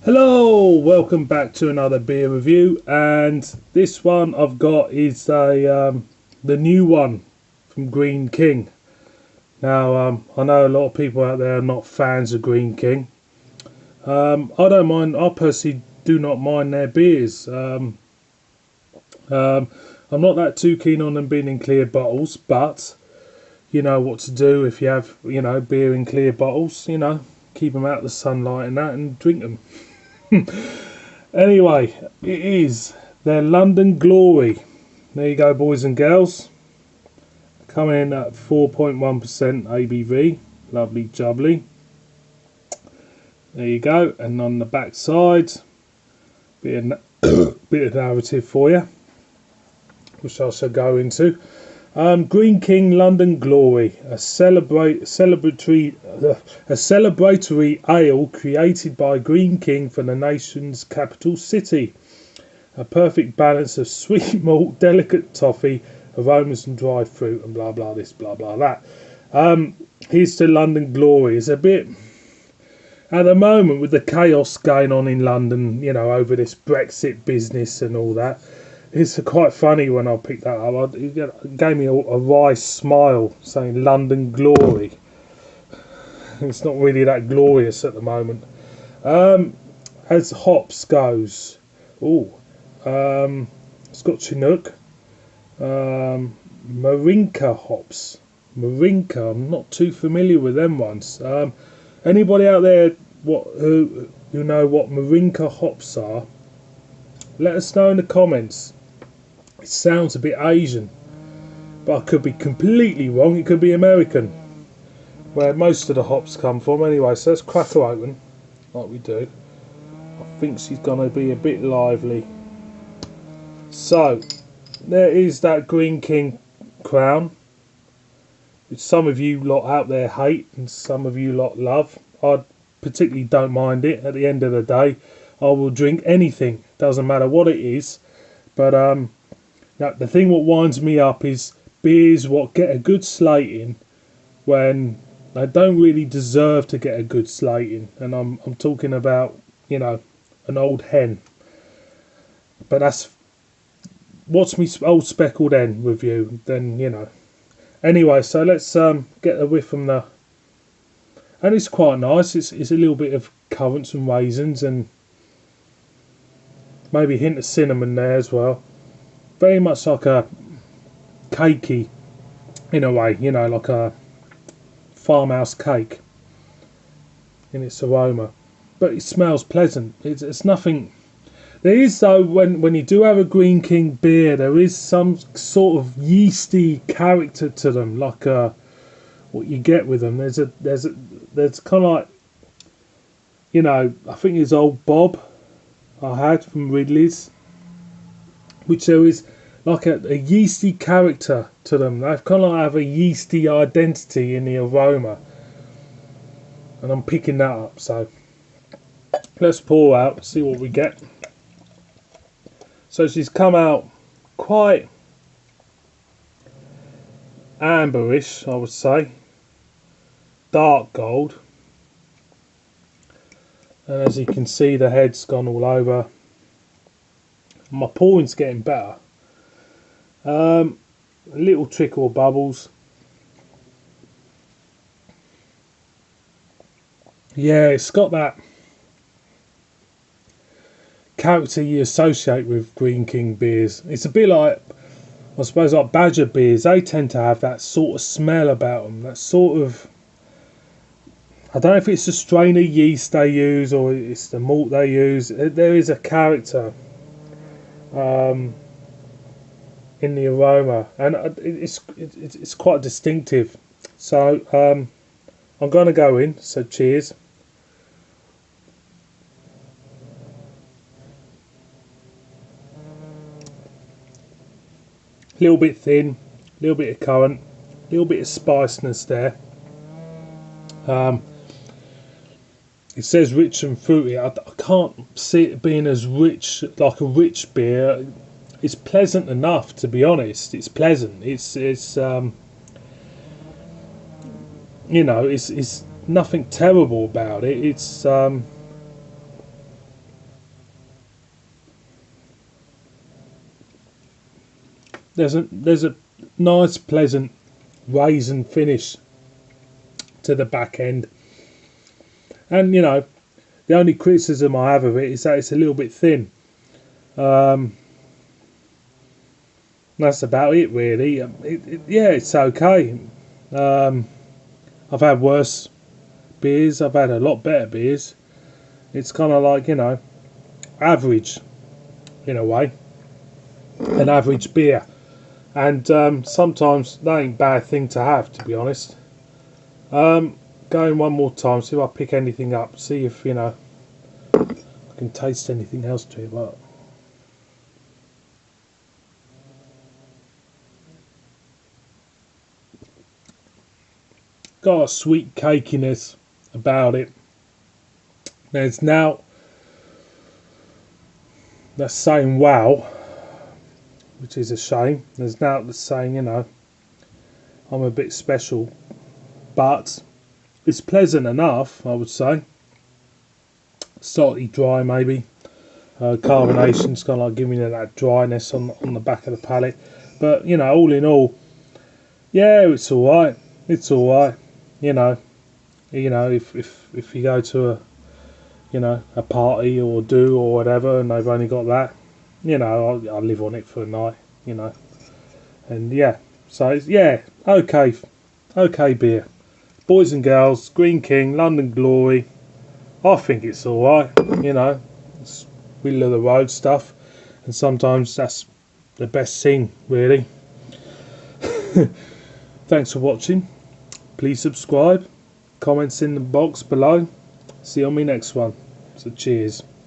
Hello, welcome back to another beer review, and this one I've got is the new one from Greene King. Now I know a lot of people out there are not fans of Greene King. I don't mind. I personally do not mind their beers. I'm not that too keen on them being in clear bottles, but you know what to do if you have beer in clear bottles. Keep them out of the sunlight and that, and drink them. Anyway, it is their London Glory. There you go, boys and girls. Coming in at 4.1% ABV. Lovely jubbly. There you go. And on the back side, bit of narrative for you, which I shall go into. Greene King London Glory, a celebratory ale created by Greene King for the nation's capital city. A perfect balance of sweet malt, delicate toffee, aromas and dry fruit, and blah blah this, blah blah that. Here's to London Glory. It's a bit, at the moment, with the chaos going on in London, over this Brexit business and all that. It's quite funny when I picked that up. It gave me a wry smile, saying London Glory. It's not really that glorious at the moment. As hops goes, it's got Chinook, Marinka hops. Marinka, I'm not too familiar with them ones. Anybody out there who know what Marinka hops are? Let us know in the comments. It sounds a bit Asian, but I could be completely wrong. It could be American, where most of the hops come from. Anyway, so let's crack her open, like we do. I think she's going to be a bit lively. So, there is that Greene King crown, which some of you lot out there hate and some of you lot love. I particularly don't mind it. At the end of the day, I will drink anything. Doesn't matter what it is. But now, the thing what winds me up is beers what get a good slating when they don't really deserve to get a good slating. And I'm talking about, an old hen. But that's what's me old speckled hen review. Then Anyway, so let's get a whiff from the. And it's quite nice. It's a little bit of currants and raisins and maybe a hint of cinnamon there as well. Very much like a cakey, in a way, like a farmhouse cake in its aroma. But it smells pleasant. It's nothing. There is, though, when you do have a Greene King beer, there is some sort of yeasty character to them, like what you get with them. There's kind of like, I think it's Old Bob I had from Ridley's, which there is like a yeasty character to them. They kind of have a yeasty identity in the aroma, and I'm picking that up. So let's pour out, see what we get. So she's come out quite amberish, I would say, dark gold, and as you can see, the head's gone all over. My pouring's getting better. A little trickle of bubbles. Yeah, it's got that character you associate with Greene King beers. It's a bit like, I suppose, like Badger beers. They tend to have that sort of smell about them. That sort of, I don't know if it's the strain of yeast they use or it's the malt they use. There is a character in the aroma, and it's quite distinctive. So I'm going to go in. So cheers. A little bit thin, a little bit of currant, a little bit of spiciness there. It says rich and fruity. I can't see it being as rich, like a rich beer. It's pleasant enough, to be honest. It's pleasant. It's it's nothing terrible about it. It's there's a nice pleasant raisin finish to the back end, and you know, the only criticism I have of it is that it's a little bit thin. That's about it really. Yeah, it's okay. I've had worse beers, I've had a lot better beers. It's kind of like, you know, average in a way, an average beer, and sometimes that ain't a bad thing to have, to be honest. Going one more time, see if I pick anything up, see if, you know, I can taste anything else to it. But got a sweet cakiness about it. There's now the saying wow, which is a shame. There's now the saying, you know, I'm a bit special, but it's pleasant enough, I would say. Slightly dry maybe. Carbonation's kind of like giving it that dryness on the back of the palate. But you know, all in all, yeah, it's all right. It's all right. You know, if you go to a, you know, a party or do or whatever, and they've only got that, you know, I'll live on it for a night. You know, and yeah, so yeah, okay beer. Boys and girls, Greene King, London Glory. I think it's all right. You know, it's middle of the road stuff, and sometimes that's the best thing, really. Thanks for watching. Please subscribe. Comments in the box below. See you on my next one. So cheers.